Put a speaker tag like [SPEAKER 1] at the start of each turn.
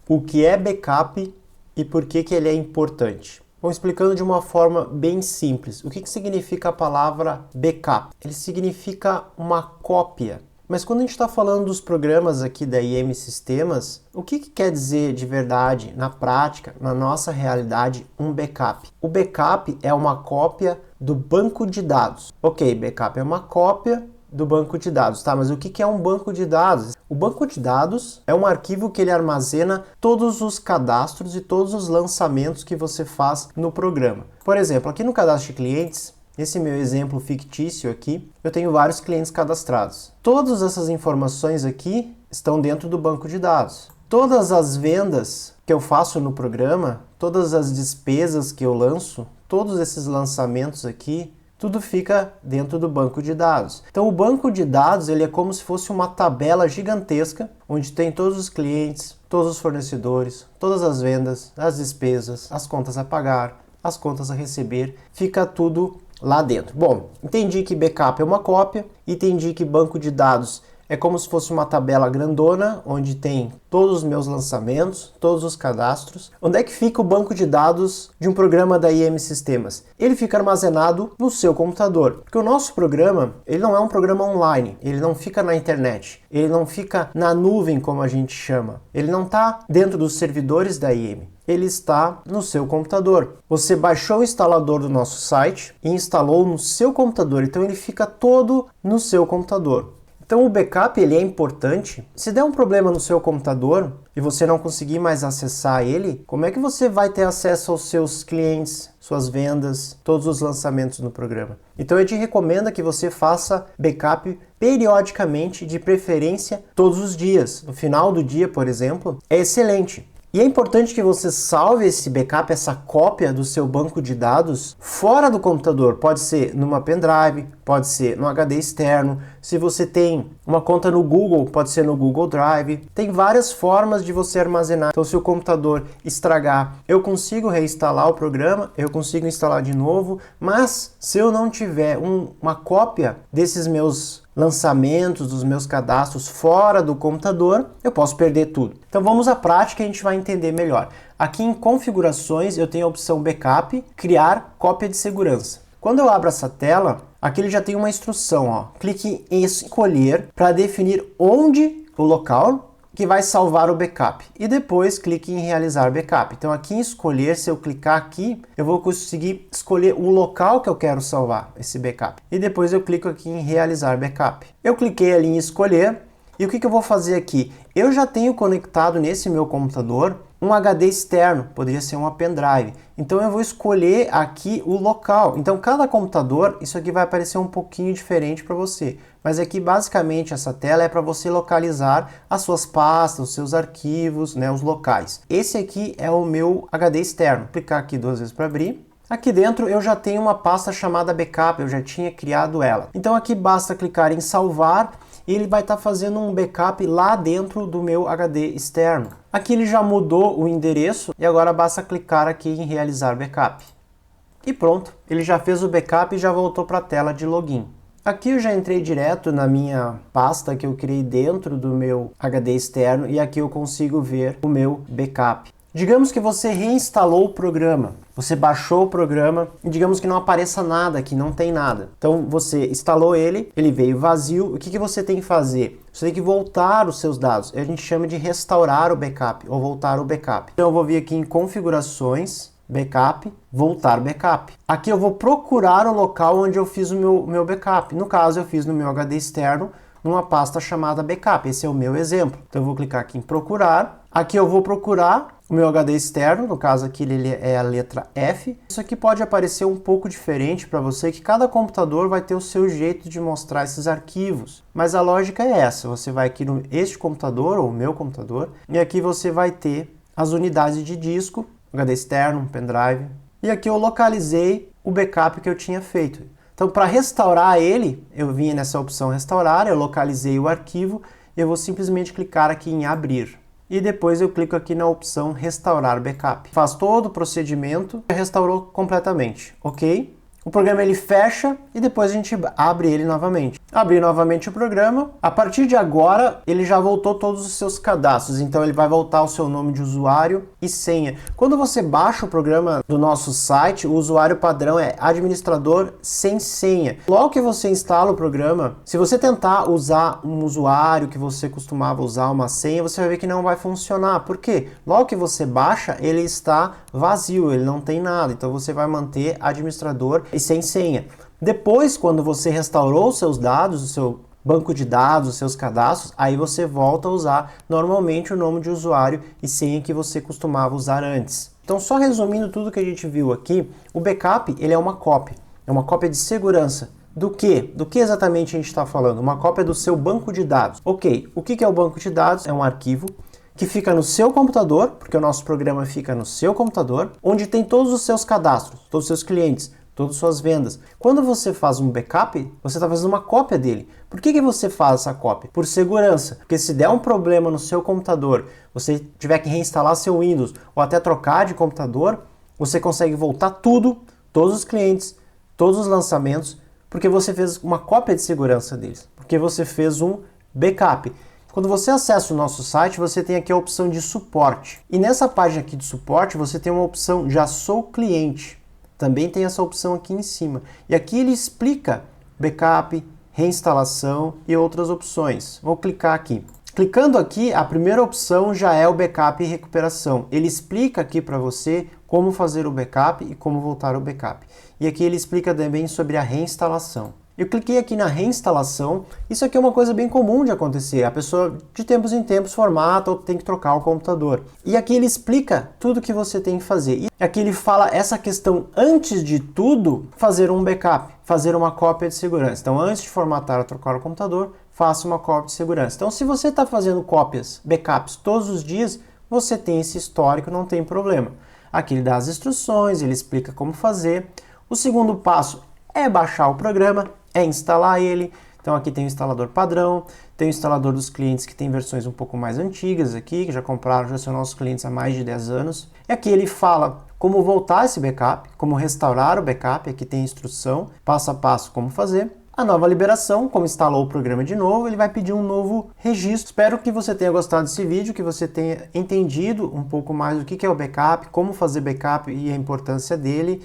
[SPEAKER 1] o que é backup e por que ele é importante. Bom, explicando de uma forma bem simples, o que significa a palavra backup? Ele significa uma cópia. Mas quando a gente está falando dos programas aqui da IM Sistemas, o que quer dizer de verdade, na prática, na nossa realidade, um backup? O backup é uma cópia do banco de dados. Ok, backup é uma cópia do banco de dados, tá? Mas o que é um banco de dados? O banco de dados é um arquivo que ele armazena todos os cadastros e todos os lançamentos que você faz no programa. Por exemplo, aqui no cadastro de clientes, esse meu exemplo fictício aqui, eu tenho vários clientes cadastrados. Todas essas informações aqui estão dentro do banco de dados. Todas as vendas que eu faço no programa, todas as despesas que eu lanço, todos esses lançamentos aqui, tudo fica dentro do banco de dados. Então o banco de dados ele é como se fosse uma tabela gigantesca, onde tem todos os clientes, todos os fornecedores, todas as vendas, as despesas, as contas a pagar, as contas a receber, fica tudo lá dentro. Bom, entendi que backup é uma cópia, entendi que banco de dados é como se fosse uma tabela grandona, onde tem todos os meus lançamentos, todos os cadastros. Onde é que fica o banco de dados de um programa da IM Sistemas? Ele fica armazenado no seu computador. Porque o nosso programa, ele não é um programa online, ele não fica na internet, ele não fica na nuvem, como a gente chama. Ele não está dentro dos servidores da IM. Ele está no seu computador. Você baixou o instalador do nosso site e instalou no seu computador, então ele fica todo no seu computador. Então o backup ele é importante. Se der um problema no seu computador e você não conseguir mais acessar ele, como é que você vai ter acesso aos seus clientes, suas vendas, todos os lançamentos no programa? Então eu te recomendo que você faça backup periodicamente, de preferência todos os dias. No final do dia, por exemplo, é excelente. E é importante que você salve esse backup, essa cópia do seu banco de dados fora do computador. Pode ser numa pendrive, pode ser no HD externo. Se você tem uma conta no Google, pode ser no Google Drive. Tem várias formas de você armazenar. Então, se o computador estragar, eu consigo reinstalar o programa, eu consigo instalar de novo. Mas se eu não tiver uma cópia desses meus lançamentos, dos meus cadastros fora do computador, eu posso perder tudo. Então vamos à prática e a gente vai entender melhor. Aqui em configurações eu tenho a opção backup, criar cópia de segurança. Quando eu abro essa tela, aqui ele já tem uma instrução, ó. Clique em escolher para definir onde o local que vai salvar o backup e depois clique em realizar backup. Então aqui em escolher, se eu clicar aqui, eu vou conseguir escolher o local que eu quero salvar esse backup e depois eu clico aqui em realizar backup. Eu cliquei ali em escolher e o que eu vou fazer aqui? Eu já tenho conectado nesse meu computador um HD externo, poderia ser uma pendrive. Então eu vou escolher aqui o local. Então cada computador, isso aqui vai aparecer um pouquinho diferente para você. Mas aqui basicamente essa tela é para você localizar as suas pastas, os seus arquivos, né, os locais. Esse aqui é o meu HD externo. Vou clicar aqui 2 vezes para abrir. Aqui dentro eu já tenho uma pasta chamada backup, eu já tinha criado ela. Então aqui basta clicar em salvar e ele vai estar fazendo um backup lá dentro do meu HD externo. Aqui ele já mudou o endereço e agora basta clicar aqui em realizar backup. E pronto, ele já fez o backup e já voltou para a tela de login. Aqui eu já entrei direto na minha pasta que eu criei dentro do meu HD externo e aqui eu consigo ver o meu backup. Digamos que você reinstalou o programa, você baixou o programa e digamos que não apareça nada aqui, não tem nada. Então você instalou ele veio vazio, o que você tem que fazer? Você tem que voltar os seus dados, a gente chama de restaurar o backup ou voltar o backup. Então eu vou vir aqui em configurações, backup, voltar backup. Aqui eu vou procurar o local onde eu fiz o meu backup. No caso eu fiz no meu HD externo, numa pasta chamada backup, esse é o meu exemplo. Então eu vou clicar aqui em procurar, aqui eu vou procurar o meu HD externo, no caso aqui ele é a letra F. Isso aqui pode aparecer um pouco diferente para você, que cada computador vai ter o seu jeito de mostrar esses arquivos. Mas a lógica é essa, você vai aqui neste computador, ou meu computador, e aqui você vai ter as unidades de disco, HD externo, pendrive, e aqui eu localizei o backup que eu tinha feito. Então para restaurar ele, eu vim nessa opção restaurar, eu localizei o arquivo, e eu vou simplesmente clicar aqui em abrir. E depois eu clico aqui na opção restaurar backup. Faz todo o procedimento e restaurou completamente, ok? O programa ele fecha e depois a gente abre ele novamente. Abri novamente o programa. A partir de agora, ele já voltou todos os seus cadastros. Então, ele vai voltar o seu nome de usuário e senha. Quando você baixa o programa do nosso site, o usuário padrão é administrador sem senha. Logo que você instala o programa, se você tentar usar um usuário que você costumava usar, uma senha, você vai ver que não vai funcionar. Por quê? Logo que você baixa, ele está vazio, ele não tem nada. Então, você vai manter administrador e sem senha. Depois, quando você restaurou os seus dados, o seu banco de dados, os seus cadastros, aí você volta a usar normalmente o nome de usuário e senha que você costumava usar antes. Então, só resumindo tudo que a gente viu aqui, o backup ele é uma cópia de segurança. Do que? Do que exatamente a gente está falando? Uma cópia do seu banco de dados. Ok, o que é o banco de dados? É um arquivo que fica no seu computador, porque o nosso programa fica no seu computador, onde tem todos os seus cadastros, todos os seus clientes, todas as suas vendas. Quando você faz um backup, você está fazendo uma cópia dele. Por que você faz essa cópia? Por segurança. Porque se der um problema no seu computador, você tiver que reinstalar seu Windows ou até trocar de computador, você consegue voltar tudo, todos os clientes, todos os lançamentos, porque você fez uma cópia de segurança deles. Porque você fez um backup. Quando você acessa o nosso site, você tem aqui a opção de suporte. E nessa página aqui de suporte, você tem uma opção Já Sou Cliente. Também tem essa opção aqui em cima. E aqui ele explica backup, reinstalação e outras opções. Vou clicar aqui. Clicando aqui, a primeira opção já é o backup e recuperação. Ele explica aqui para você como fazer o backup e como voltar ao backup. E aqui ele explica também sobre a reinstalação. Eu cliquei aqui na reinstalação. Isso aqui é uma coisa bem comum de acontecer. A pessoa de tempos em tempos formata ou tem que trocar o computador. E aqui ele explica tudo o que você tem que fazer. E aqui ele fala essa questão, antes de tudo, fazer um backup, fazer uma cópia de segurança. Então, antes de formatar ou trocar o computador, faça uma cópia de segurança. Então, se você está fazendo cópias, backups todos os dias, você tem esse histórico, não tem problema. Aqui ele dá as instruções, ele explica como fazer. O segundo passo é baixar o programa, é instalar ele. Então aqui tem o instalador padrão, tem o instalador dos clientes que tem versões um pouco mais antigas aqui, que já compraram, já são nossos clientes há mais de 10 anos. E aqui ele fala como voltar esse backup, como restaurar o backup, aqui tem a instrução, passo a passo como fazer. A nova liberação, como instalou o programa de novo, ele vai pedir um novo registro. Espero que você tenha gostado desse vídeo, que você tenha entendido um pouco mais o que é o backup, como fazer backup e a importância dele.